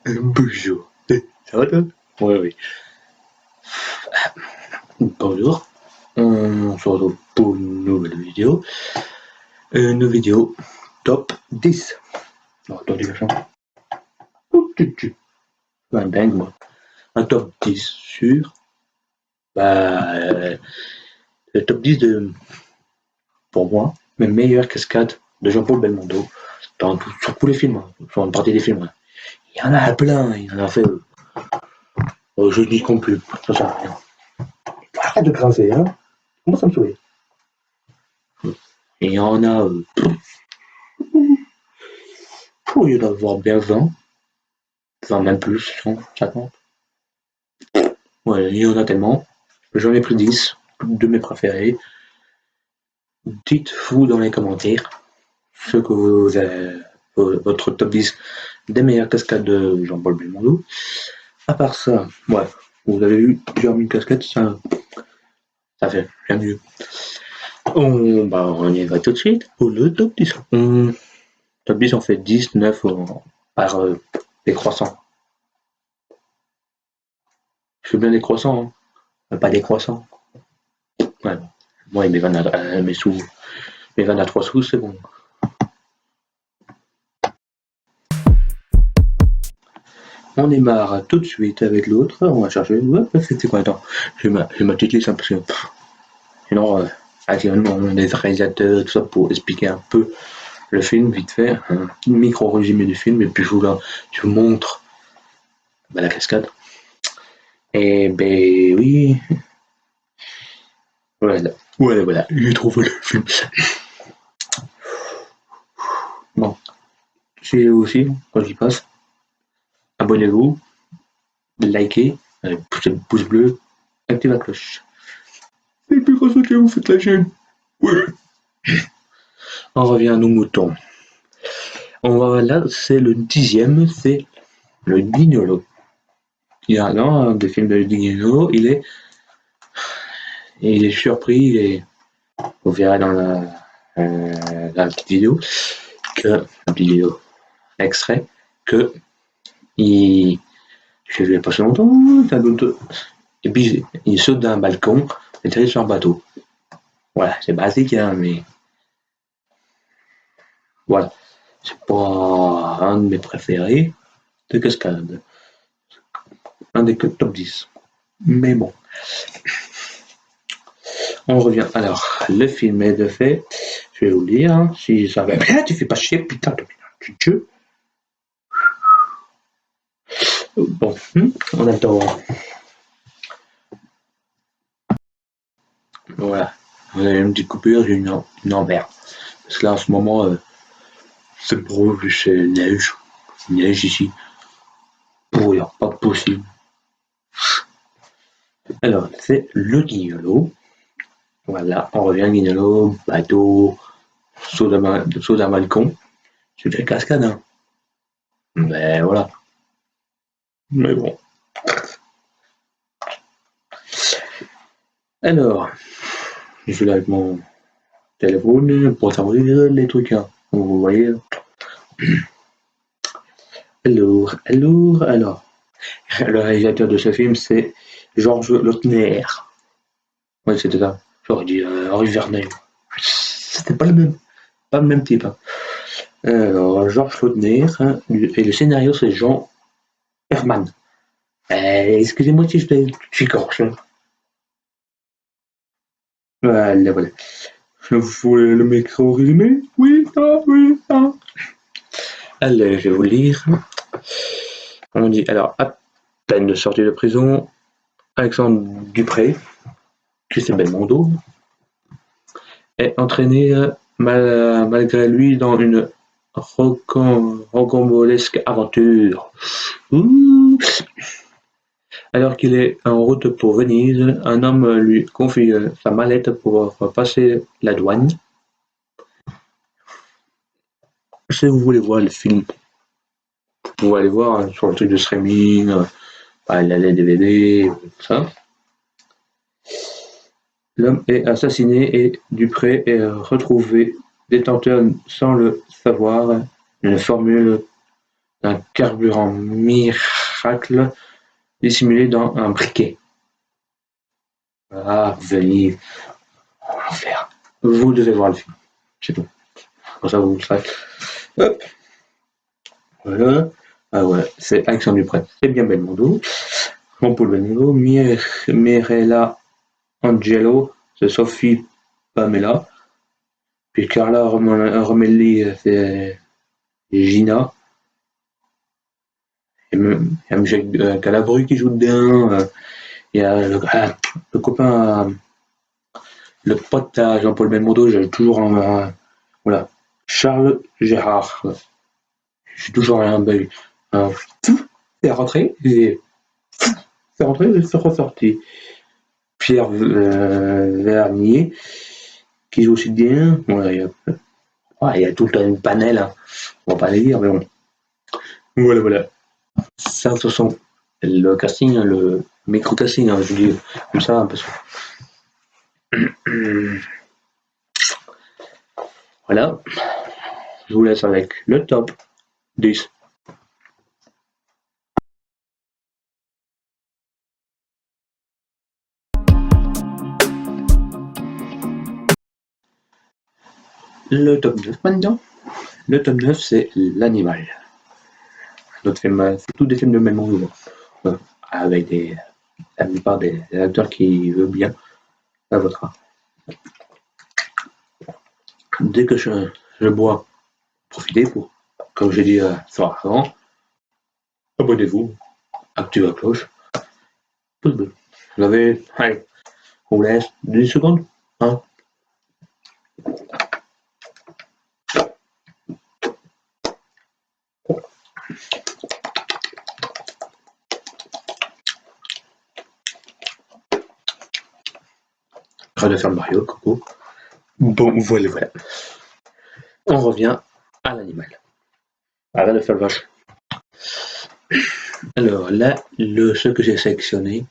Bonjour. Ça va toi? Oui, oui. Bonjour. On se retrouve pour une nouvelle vidéo. Une vidéo top 10. Non, attendez, machin. Un dingue, moi. Un top 10 sur. Le top 10 de. Pour moi, mes meilleures cascades de Jean-Paul Belmondo. Sur tous les films. Sur une partie des films. Hein. Il y en a plein. Il en a fait. Je n'y compte plus. Ça sert à rien. Arrête de grincer, hein. Comment ça me sourit? Et il y en a. Il y en a avoir bien 20. 20 même plus, 50. Ouais, il y en a tellement. J'en ai pris 10 de mes préférés. Dites-vous dans les commentaires ce que vous avez, votre top 10 des meilleures cascades de Jean-Paul Belmondo. À part ça, ouais, vous avez vu, j'ai remis une cascade, ça fait rien mieux. On y va tout de suite pour le top 10. Top 10, on fait 10, 9 par décroissant. Je fais bien des croissants, hein, mais pas des croissants. Ouais. Moi, mes vannes à 3 sous, c'est bon. On démarre tout de suite avec l'autre. On va chercher. C'était quoi? Attends, j'ai ma petite liste, hein, parce que sinon, actuellement, on a des réalisateurs, tout ça, pour expliquer un peu le film, vite fait. Un micro résumé du film, et puis je vous montre la cascade. Et ben oui. Voilà, j'ai trouvé le film. Bon, suivez aussi, quand j'y passe. Abonnez-vous, likez, pouce bleu, activez la cloche. Et puis grâce auquel vous faites la chaîne. Ouais. On revient à nos moutons. Là, c'est le 10e, c'est le Guignolo. Il y a un des films de Guignolo, il est surpris, vous verrez dans la petite vidéo, extrait, que je ne l'ai pas si longtemps, et puis il saute d'un balcon, et atterrit sur un bateau. Voilà, c'est basique, hein, mais voilà. C'est pas un de mes préférés de cascade. Un des top 10. Mais bon. On revient. Alors, le film est de fait. Je vais vous le dire. Hein, si ça va bien, tu fais pas chier, putain, tu tues. Bon, on attend. Voilà. Vous avez une petite coupure, j'ai une envers. Parce que là, en ce moment, c'est gros, c'est neige. Neige ici. Brouillard, pas possible. Alors, c'est le Guignolo. Voilà, on revient Guignolo, bateau, saut d'un balcon. C'est de la cascade, hein. Mais voilà. Mais bon. Alors, je suis là avec mon téléphone pour savoir les trucs, hein. Vous voyez. Alors. Le réalisateur de ce film, c'est Georges Lautner. Oui, c'était ça. J'aurais dit Henri Verneuil. C'était pas le même type. Hein. Alors, Georges Lautner, hein, et le scénario, c'est Jean Herman. Excusez-moi si je suis corche. Hein. Voilà. Je vous le micro résumé? Oui, ça, oui, ça. Allez, je vais vous lire. On dit, alors, à peine de sortie de prison, Alexandre Dupré, Christine Belmondo, est entraîné malgré lui dans une rocambolesque aventure. Alors qu'il est en route pour Venise, un homme lui confie sa mallette pour passer la douane. Si vous voulez voir le film, vous pouvez aller voir sur le truc de streaming, les DVD, tout ça. L'homme est assassiné et Dupré est retrouvé détenteur sans le savoir d'une formule un carburant miracle dissimulé dans un briquet. Ah, vous allez en faire. Vous devez voir le film. C'est tout. Comme ça, vous le savez. Hop. Voilà. Ah ouais, c'est Alexandre Duprat. C'est bien Belmondo. Jean-Paul Belmondo. Mirella Angelo. C'est Sophie Pamela. Puis Carla Romelli, c'est Gina. Il y a Michel Galabru qui joue dedans. Il y a le copain, le pote à Jean-Paul Belmondo, j'ai toujours voilà. Charles Gérard. Je suis toujours un bug. C'est rentré, c'est rentré, c'est ressorti. Pierre Vernier, qui joue aussi bien. Voilà, il y a tout un panel, hein. On va pas les dire, mais bon. Voilà. Ça, ce sont le casting, le micro-casting, hein, je dis comme ça, parce que. Voilà. Je vous laisse avec le top 10. Le top 9 maintenant. Le top 9, c'est L'Animal. Notre film, c'est tous des films de Belmondo, avec la plupart des acteurs qui veulent bien à votre art. Dès que je bois, profitez pour, comme j'ai dit avant, abonnez-vous, activez la cloche, pouce bleu. Vous avez, allez, on vous laisse 10 secondes. Hein. Arrête de faire le Mario, Coco. Bon, voilà. On revient à l'animal. Arrête de faire le vache. Alors là, ce que j'ai sélectionné,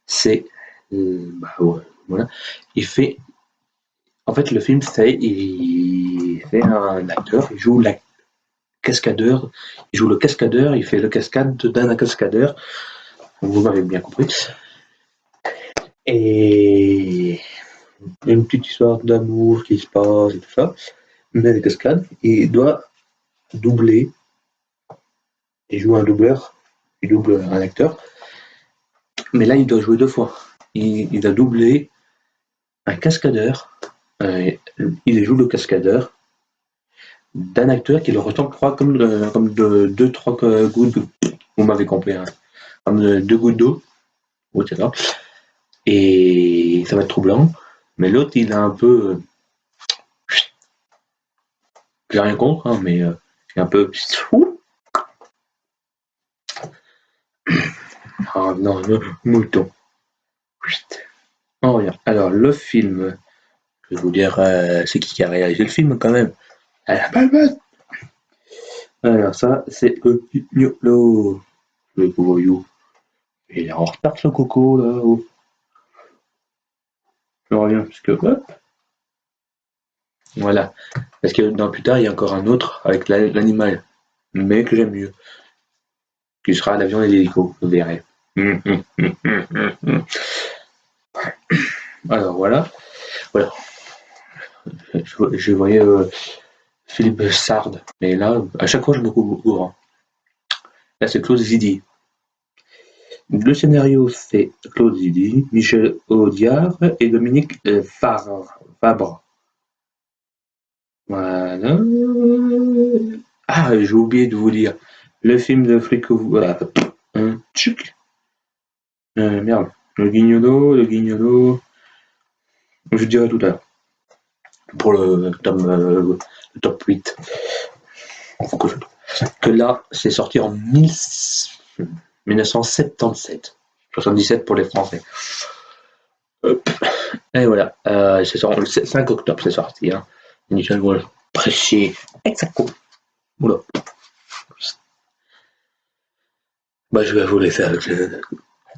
c'est voilà. Il fait, en fait, le film il fait un acteur, il joue cascadeur, il joue le cascadeur, il fait le cascade d'un cascadeur. Vous m'avez bien compris. Et il y a une petite histoire d'amour qui se passe et tout ça. Mais les cascades, il doit doubler. Il joue un doubleur, il double un acteur. Mais là, il doit jouer 2 fois. Il doit doubler un cascadeur. Il joue le cascadeur d'un acteur qui le ressemble, je crois, comme de 2-3 gouttes. Vous m'avez compris, hein. Comme 2 gouttes d'eau. Etc. Et ça va être troublant. Mais l'autre, il a un peu. J'ai rien contre, hein, mais il est un peu. Ah non, mouton. On revient. Alors, le film. Je vais vous dire, c'est qui a réalisé le film quand même. Alors, ça, c'est le voyou. Il est en retard, ce coco, là. Oh. Je reviens, parce que. Hop. Voilà. Parce que dans plus tard, il y a encore un autre avec l'animal. Mais que j'aime mieux. Qui sera l'avion et l'hélico, vous verrez. Alors, voilà. Je voyais Philippe Sard. Mais là, à chaque fois, je me cours. Là, c'est Claude Zidi. Le scénario, c'est Claude Zidi, Michel Audiard et Dominique Fabre. Voilà. Ah, j'ai oublié de vous dire. Le film de flic. Voilà. Tchic. Merde. Le guignolo. Je dirai tout à l'heure. Pour le top 8. Faut que là, c'est sorti en 1977. 77 pour les Français. Hop. Et voilà. C'est sorti le 5 octobre, c'est sorti. Hein. Initialement précis. Exactement. Oula. Bah, je vais vous laisser avec la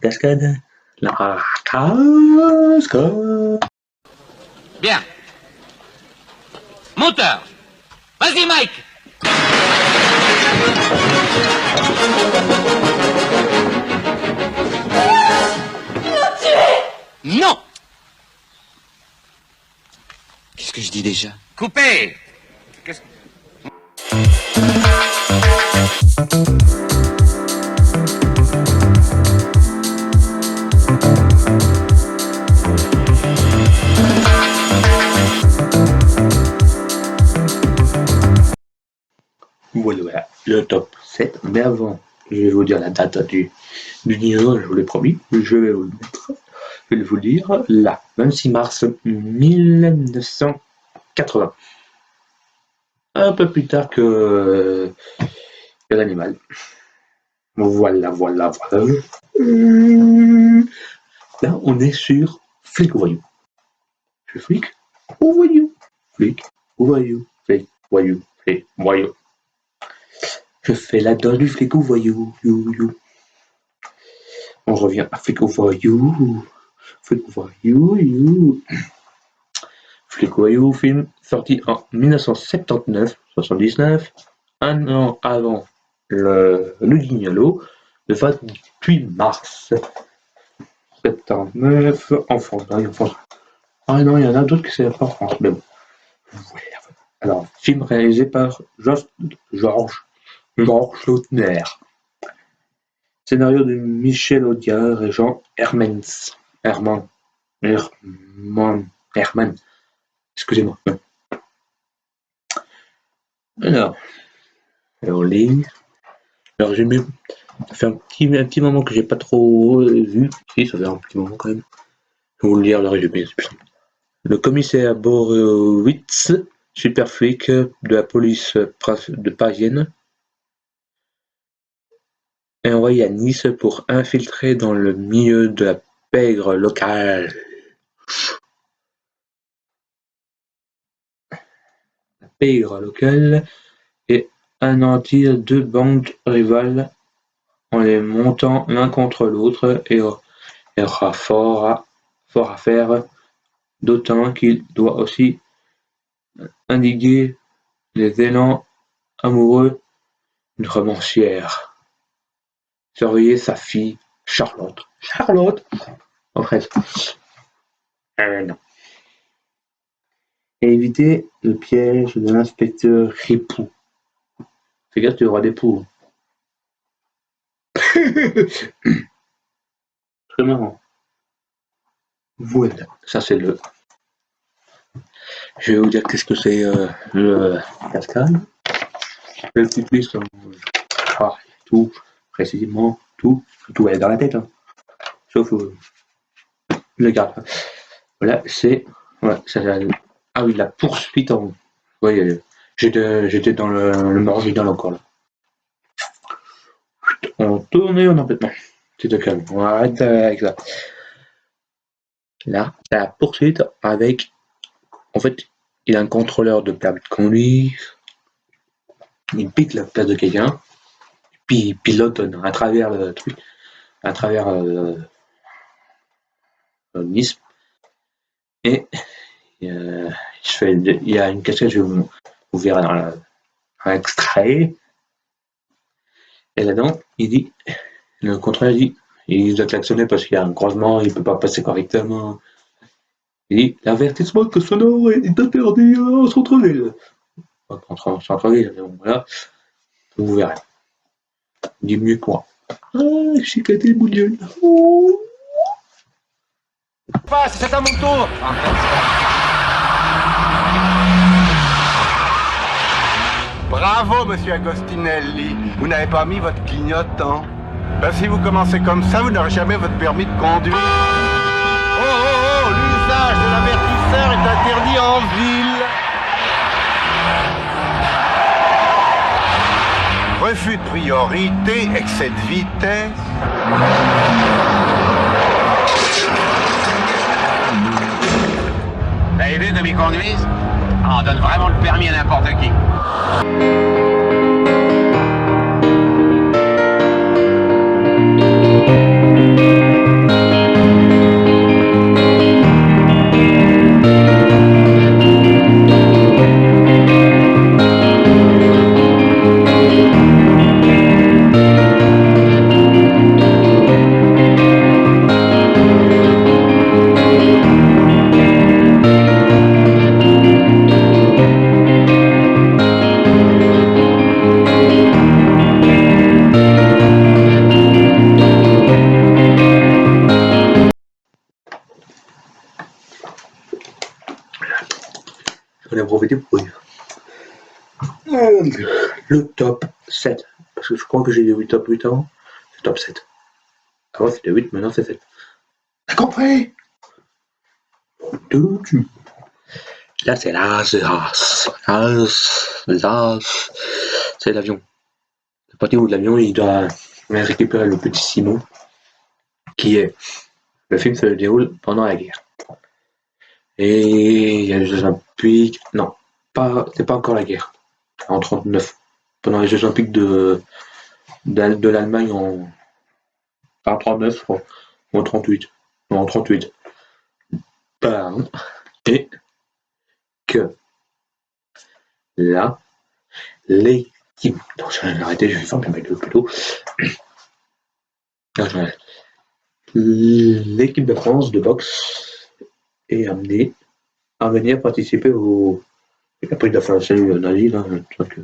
cascade. La cascade. Bien. Monteur. Vas-y, Mike. déjà. Coupez! Voilà, le top 7. Mais avant, je vais vous dire la date du dîner, je vous l'ai promis. Je vais vous le mettre. Je vais vous le dire là, 26 mars 1980. Un peu plus tard que l'animal. Voilà. Là, on est sur flic ou voyou. Je suis flic ou voyou. Flic ou voyou. Flic, voyou, flic, voyou. Je fais la danse du flic ou voyou. On revient à flic ou voyou. Flic ou voyou. Flic ou voyou, film sorti en 1979, un an avant le Guignolo, le 28 mars 79 en France. Ah non, il y en a d'autres qui c'est pas en France, mais bon. Alors, film réalisé par Georges Lautner. Scénario de Michel Audiard et Jean Herman. Excusez-moi. Alors, en ligne. Alors, j'ai mis. Ça fait un petit moment que j'ai pas trop vu. Si, ça fait un petit moment quand même. Je vais vous le lire le résumé, c'est plus simple. Le commissaire Borowitz, super flic de la police de parisienne, est envoyé à Nice pour infiltrer dans le milieu de la pègre locale. Et anéantir deux bandes rivales en les montant l'un contre l'autre et aura fort à faire, d'autant qu'il doit aussi indiguer les élans amoureux d'une romancière, surveiller sa fille Charlotte, en fait, non. Et éviter le piège de l'inspecteur Ripoux. Fais gaffe, tu auras des poux. Très marrant. Voilà, ça c'est le. Je vais vous dire qu'est-ce que c'est le cascade. Le petit liste, tout, précisément, tout est dans la tête, hein. Sauf le garde. Voilà, c'est. Ouais, ah oui, la poursuite en. Oui, j'étais dans le marginal encore là. On tourne et on en pète. C'est de calme. On arrête avec ça. Là, la poursuite avec. En fait, il a un contrôleur de permis de conduire. Il pique la place de quelqu'un. Puis il pilote à travers le truc. À travers Nice. Et il y a une casquette, vous verrez dans l'extrait. Et là-dedans, le contrôleur dit, il doit klaxonner parce qu'il y a un croisement, il ne peut pas passer correctement. Il dit, l'avertissement que sonore est interdit en centre-ville. Pas en centre-ville, mais bon, voilà. Vous verrez. Il dit mieux que moi. Ah, j'ai éclaté le bout de gueule. Oh. C'est à mon tour. Bravo, monsieur Agostinelli. Vous n'avez pas mis votre clignotant. Ben, si vous commencez comme ça, vous n'aurez jamais votre permis de conduire. Oh, l'usage de l'avertisseur est interdit en ville. Refus de priorité, excès de vitesse. Vous avez vu comme ils conduisent? On donne vraiment le permis à n'importe qui. le top 7. Parce que je crois que j'ai dit top 8 avant. C'est top 7. Avant c'était 8, maintenant c'est 7. T'as compris? Là c'est l'as, c'est l'avion. La partie où l'avion il doit récupérer le petit Simon, qui est... Le film se déroule pendant la guerre. Et il y a les Jeux Olympiques. Non, c'est pas encore la guerre. En 39. Pendant les Jeux Olympiques de l'Allemagne en 39, je crois. Ou en 38. Non, en 38. Pardon. Et que là, l'équipe. Non, je vais arrêter, je vais fermer ma gueule plutôt. L'équipe de France de boxe est amenée à venir participer au. Après, il a fait un salut nazi, là, un truc.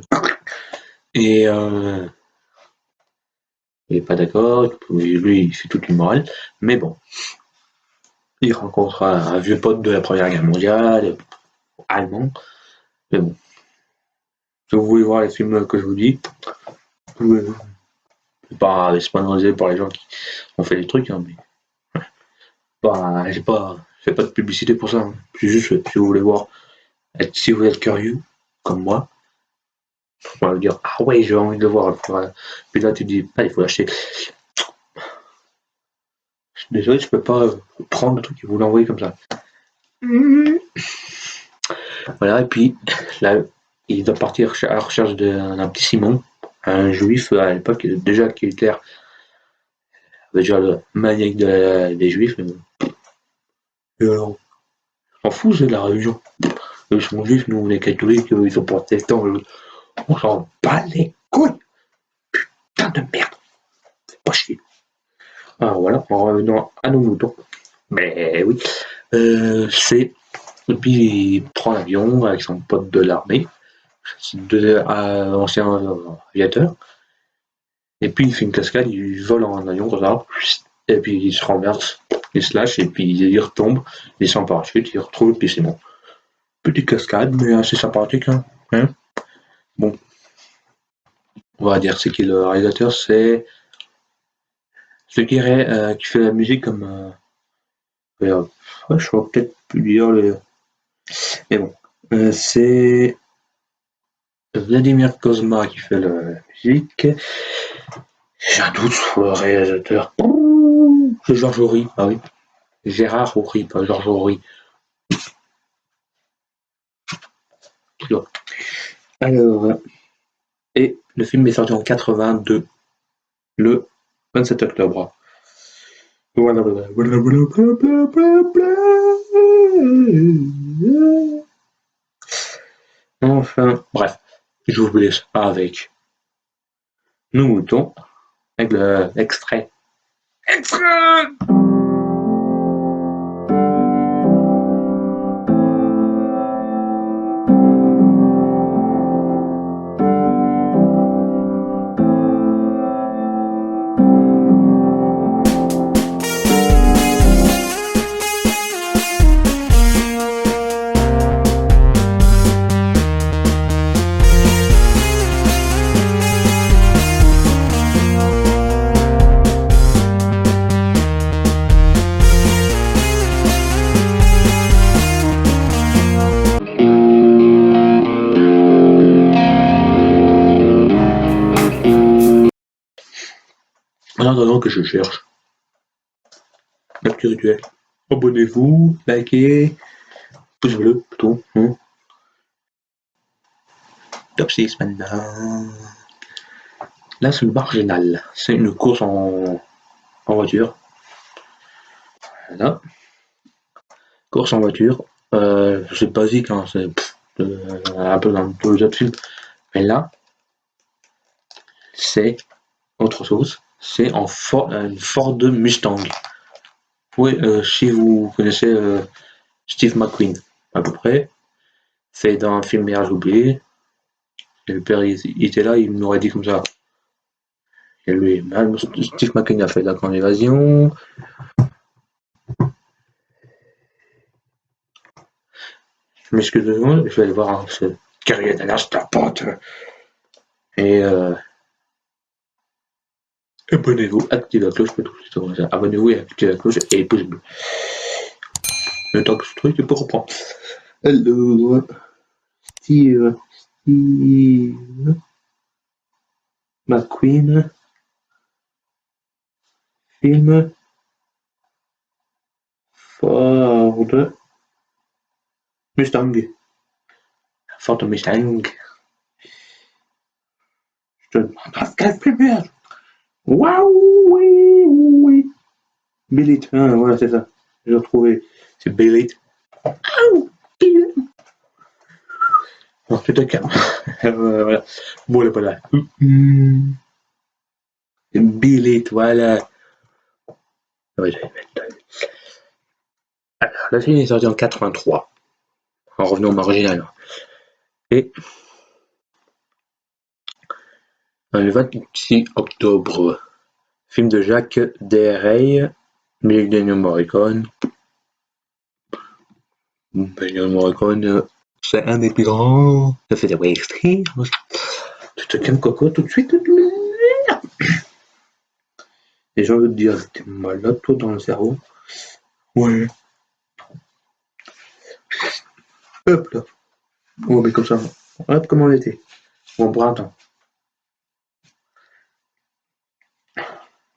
Et il n'est pas d'accord, lui il fait toute une morale, mais bon. Il rencontre un vieux pote de la Première Guerre mondiale, allemand, mais bon. Si vous voulez voir les films que je vous dis, vous pouvez pas sponsoriser par les gens qui ont fait des trucs, hein, mais j'ai pas de publicité pour ça. Hein. C'est juste si vous voulez voir, si vous êtes curieux, comme moi, on va vous dire ah ouais j'ai envie de le voir. Puis là tu dis ah il faut l'acheter. Je suis désolé, je peux pas prendre le truc et vous l'envoyer comme ça. Voilà, et puis là il doit partir à la recherche d'un petit Simon, un juif à l'époque déjà qui Hitler avait déjà le maniaque des juifs. Et alors, on s'en fout c'est de la religion. Ils sont juifs, nous on est catholiques, ils sont protestants, on s'en bat les couilles. Putain de merde. C'est pas chier. Alors voilà, en revenant à nos moutons. Mais oui, c'est. Et puis il prend l'avion avec son pote de l'armée, deux anciens aviateurs. Et puis il fait une cascade, il vole en avion comme ça, et puis il se renverse, il se lâche, et puis il retombe, il descend en parachute, il retrouve, et puis c'est bon. Petite cascade, mais assez sympathique. Hein. Bon. On va dire c'est qui le réalisateur, c'est celui qui fait la musique comme. Ouais, je pourrais peut-être plus dire le. Mais bon. C'est Vladimir Kozma qui fait la musique. J'ai un doute sur le réalisateur. C'est Georges Horry, ah oui. Gérard Horry, pas Georges Horry. Alors, et le film est sorti en 82, le 27 octobre. Voilà. Enfin, bref, je vous laisse avec nos moutons, avec l'extrait. Extrait! En attendant que je cherche la petite rituel, abonnez-vous, likez, pouce bleu plutôt. Top 6 maintenant. Là c'est le marginal, c'est une course en voiture. Voilà. Course en voiture. C'est basique, hein, c'est un peu dans tous les autres films. Mais là, c'est autre chose. C'est une Ford Mustang. Oui, si vous connaissez Steve McQueen, à peu près, c'est dans un film Mirage oublié. Et le père, il était là, il m'aurait dit comme ça. Et lui, Steve McQueen a fait la grande évasion. Je m'excuse de moi, je vais aller voir ce carrière d'alerte, la pote. Et abonnez-vous, activez la cloche, pas tout de suite. Abonnez-vous et activez la cloche et pouce bleu. Le temps que ce truc, tu peux reprendre. Alors, Steve McQueen, film Ford Mustang. Ford Mustang. Je te demande Pascal Plumière. Waouh, oui, oui. Billit, hein, voilà, c'est ça. J'ai retrouvé. C'est Billit. Non, tu te calmes. Voilà. Bon, là, voilà. Billit, voilà. Ouais, alors, le film est sorti en 83. En revenant au original. Et le 26 octobre, film de Jacques Dereille, musique d'Ennio Morricone. Ennio Morricone, c'est un des plus grands. Ça fait des western. Tu te calmes, Coco, tout de suite. Les gens veulent te dire, t'es malade, toi, dans le cerveau. Ouais. Hop là. On met comme ça. Hop, comme on était. Bon, printemps.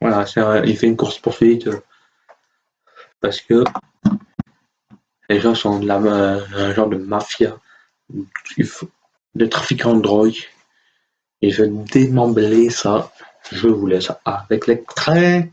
Voilà, il fait une course-poursuite parce que les gens sont de un genre de mafia, de trafiquants de drogue. Il veut démembler ça. Je vous laisse avec l'extrait.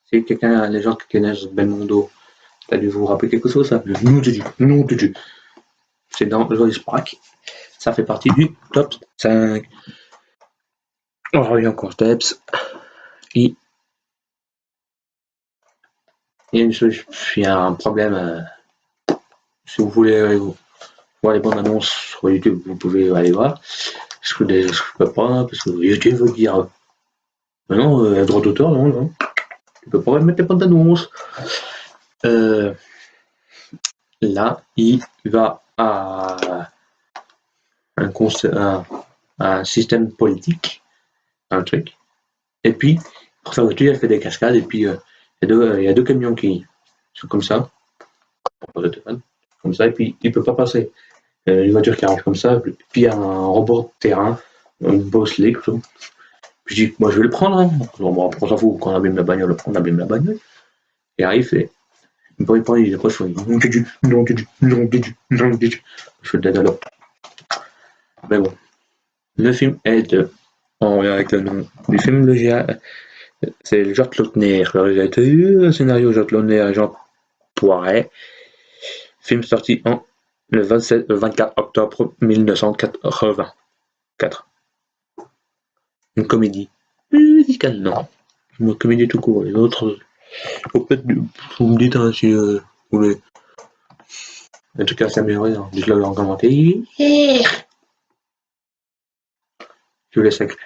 Si quelqu'un, les gens qui connaissent Belmondo, t'as dû vous rappeler quelque chose, ça? Le nom de Dieu. C'est dans Joyce Park. Ça fait partie du top 5. On revient au Steps. Il y a un problème. Si vous voulez voir les bandes annonces sur YouTube, vous pouvez aller voir. Je peux pas, parce que YouTube veut dire non, droit d'auteur, non. Tu peux pas mettre les bandes annonces. Là, il va à un système politique, un truc. Et puis, pour sa voiture, elle fait des cascades, et puis il y a deux camions qui sont comme ça, et puis il peut pas passer. Une voiture qui arrive comme ça, puis il y a un robot de terrain, un bobsleigh, tout ça. Puis je dis, moi je vais le prendre, hein. Bon, après on s'en fout, quand on abîme la bagnole, on abîme la bagnole. Et arrive, et il me prend, il approche, il dit, non, je fais le alors. Mais bon, le film est avec le nom du film, c'est Georges Lautner, le réalisateur, scénario Georges Lautner et Jean Poiret. Film sorti en le 24 octobre 1984. Une comédie musicale, non. Une comédie tout court. Les autres, peut-être, vous me dites hein, si vous voulez. En tout cas, s'améliorer, hein. Dites-le en commentaire. Je vous laisse avec.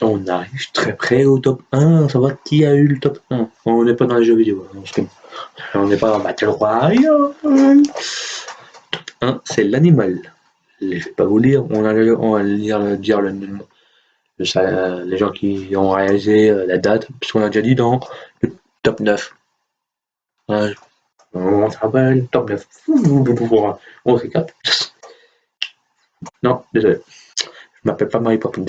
On arrive très près au top 1, savoir qui a eu le top 1. On n'est pas dans les jeux vidéo, on n'est pas dans Battle Royale. Top 1, c'est l'animal. Je ne vais pas vous lire, on va dire les gens qui ont réalisé la date, puisqu'on a déjà dit dans le top 9. Ouais, on se rappelle, top 9. On récap. Non, désolé. Je m'appelle pas Mary Poppins.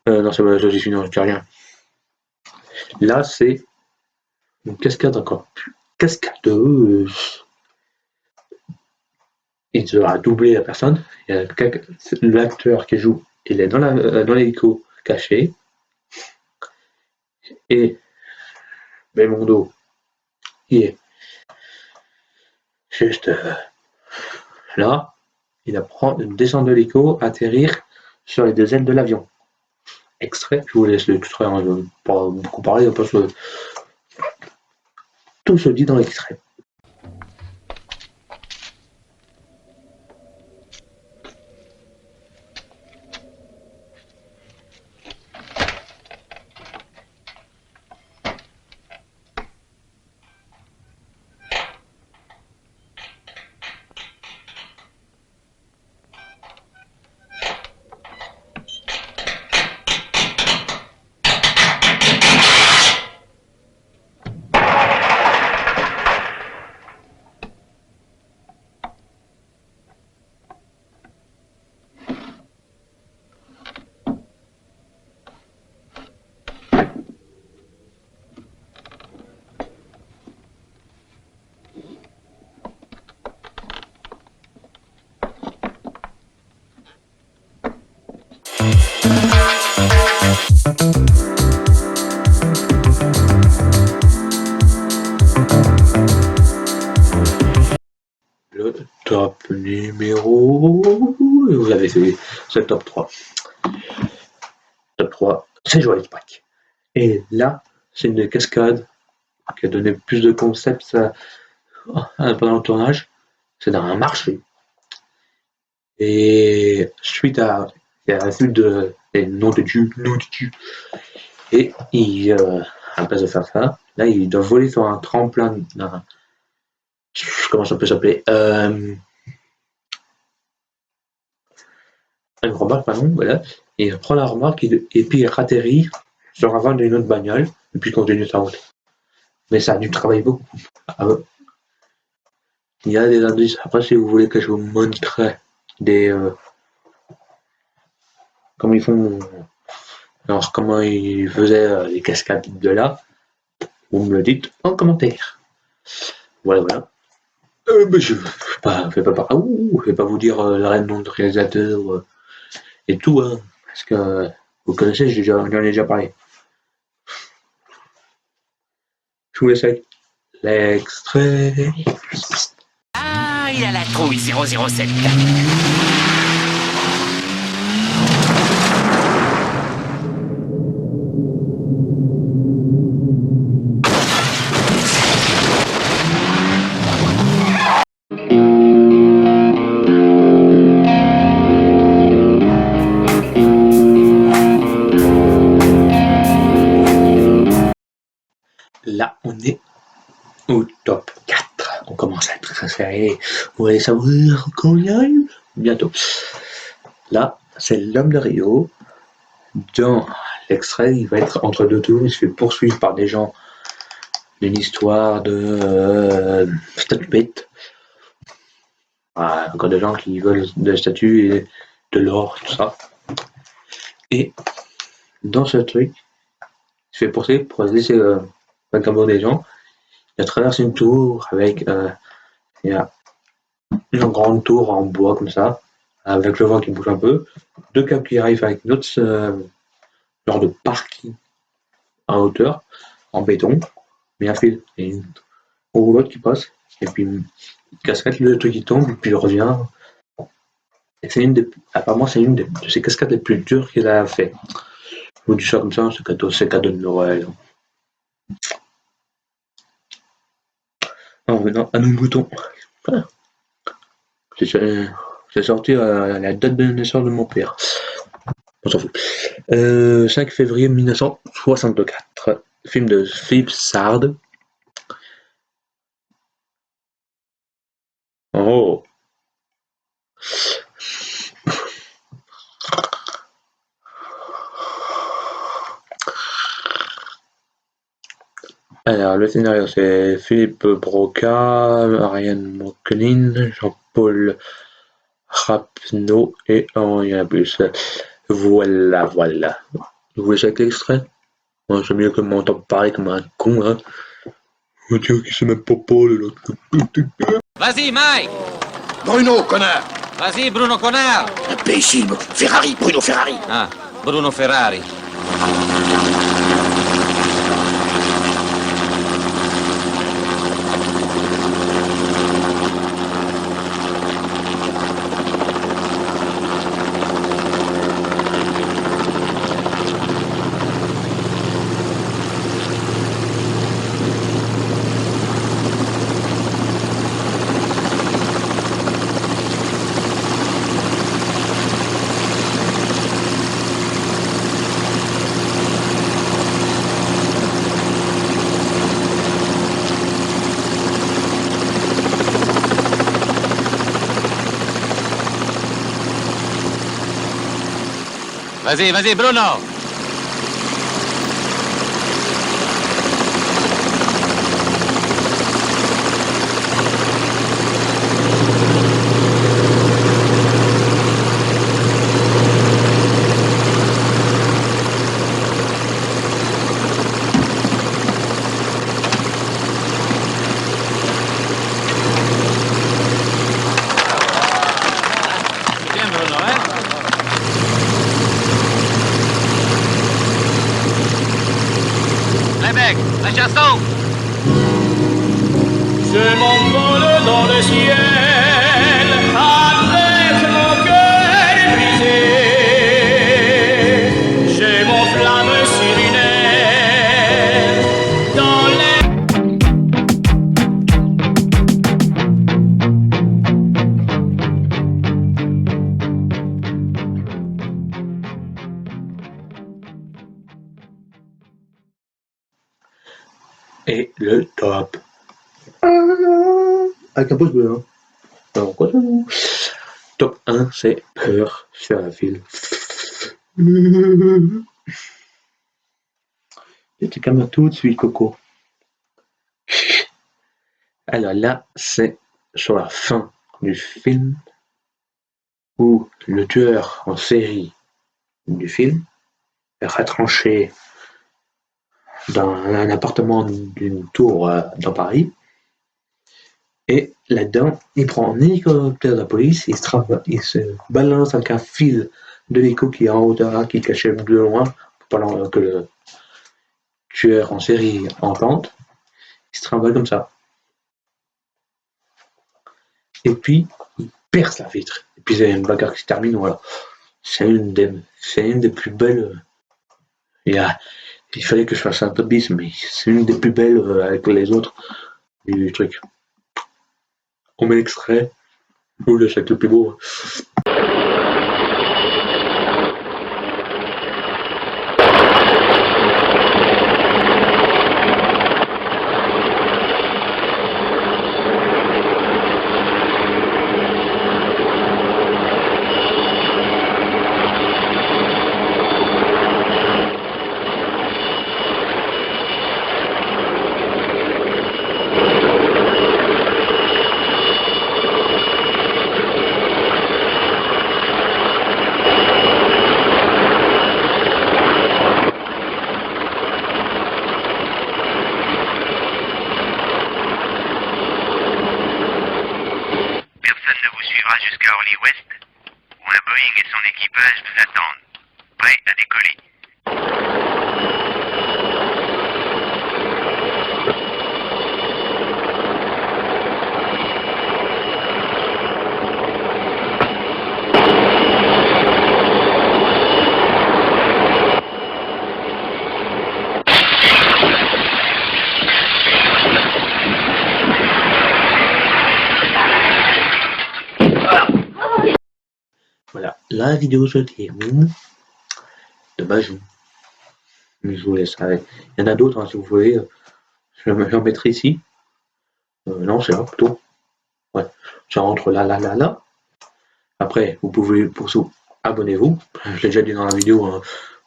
Non, c'est pas Joséphine, non, je dis rien. Là, c'est une cascade encore plus cascadeuse. Il sera doublé la personne. L'acteur qui joue, il est dans l'hélico caché. Et Belmondo, il est juste là. Il apprend de descendre de l'hélico, atterrir sur les deux ailes de l'avion. Extrait, je vous laisse l'extrait, hein, je ne vais pas beaucoup parler, parce que tout se dit dans l'extrait. Le top numéro... Vous avez c'est le top 3. Top 3, c'est Joyeux Pâques. Et là, c'est une cascade qui a donné plus de concepts pendant le tournage. C'est dans un marché. Et suite à la suite des noms de Dieu, et il, à la place de faire ça, là, il doit voler sur un tremplin. Comment ça peut s'appeler, une remorque, pardon, voilà. Et il prend la remorque et puis il atterrit sur avant d'une autre bagnole et puis il continue sa route. Mais ça a dû travailler beaucoup. Il y a des indices. Après, si vous voulez que je vous montre des comment ils font, alors comment ils faisaient les cascades de là, vous me le dites en commentaire. Voilà. Je vais pas vous dire le nom de réalisateur et tout, hein, parce que vous connaissez, j'en ai déjà parlé. Je vous laisse avec l'extrait. Ah, il a la trouille 007. Là, on est au top 4. On commence à être très serré. Vous allez savoir quand on y arrive bientôt. Là, c'est l'homme de Rio. Dans l'extrait, il va être entre deux tours. Il se fait poursuivre par des gens d'une histoire de statuette. Encore des gens qui veulent des statues et de l'or, tout ça. Et dans ce truc, il fait pousser pour laisser vagabonder des gens. Il traverse une tour avec il y a une grande tour en bois comme ça, avec le vent qui bouge un peu. Deux câbles qui arrivent avec une autre genre de parking en hauteur, en béton, mais un fil et une roulotte qui passe. Et puis une cascade, le truc qui tombe, et puis il revient. Et apparemment, c'est une de ces cascades les plus dures qu'il a fait. Je vous dis ça comme ça, c'est cadeau de Noël. Alors maintenant, à nos moutons. C'est sorti à la date de naissance de mon père. On s'en fout. 5 février 1964. Film de Philippe Sard. Oh. Alors, le scénario, c'est Philippe Broca, Ariane Moclin, Jean-Paul Rapneau et il y en a plus. Voilà. Vous voulez chaque extrait? Moi, c'est mieux que m'entendre parler comme un con, hein. On dirait qu'il sait même pas parler, l'autre. Vas-y, Mike! Bruno, connard! Vas-y, Bruno Connard! Imbécile! Ferrari, Bruno Ferrari! Ah, Bruno Ferrari. Vas-y, Bruno! Bien, Bruno, hein? La chanson! Je m'envole dans le ciel avec mon cœur brisé. J'ai mon flamme sur une aile dans les... Et le top. Avec un pouce bleu, hein. Alors, quoi ça? Top 1, c'est Peur sur la ville. Et tu calmes tout de suite, Coco. Alors là, c'est sur la fin du film où le tueur en série du film est retranché dans un appartement d'une tour dans Paris. Et là-dedans, il prend un hélicoptère de la police, il se balance avec un fil de l'hélico qui est en hauteur, qui est caché de loin, pendant que le tueur en série en plante. Il se trimballe comme ça. Et puis, il perce la vitre. Et puis, c'est une bagarre qui se termine, voilà. C'est une des plus belles. Il fallait que je fasse un top 10, mais c'est une des plus belles avec les autres du truc. On met l'extrait, ou le chèque le plus beau. Prêt à décoller. Voilà, la vidéo se termine. Dommage, je vous laisse avec. Il y en a d'autres, hein, si vous voulez. J'en mettrai ici. Non, c'est là plutôt. Ouais, ça rentre là, là, là, là. Après, vous pouvez, pour ça, abonnez-vous. Je l'ai déjà dit dans la vidéo. Hein.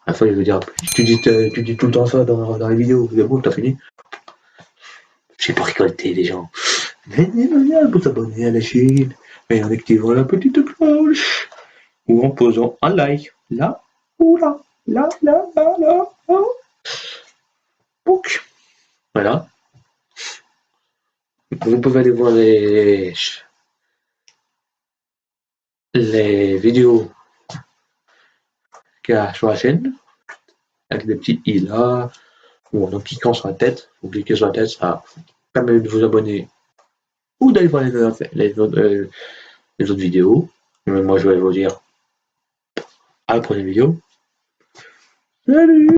À la fin, je veux dire, tu dis tout le temps ça dans les vidéos. C'est bon, t'as fini. J'ai pas récolté les gens. Venez pour s'abonner à la chaîne. Et en activant la petite cloche. Ou en posant un like. Là, ou là. Là, là, là, là, là. Donc, voilà. Vous pouvez aller voir les vidéos qu'il y a sur la chaîne. Avec des petits i là. Ou en cliquant sur la tête. Vous cliquez sur la tête, ça permet de vous abonner. Ou d'aller voir les autres vidéos. Mais moi, je vais vous dire à la prochaine vidéo. Salut!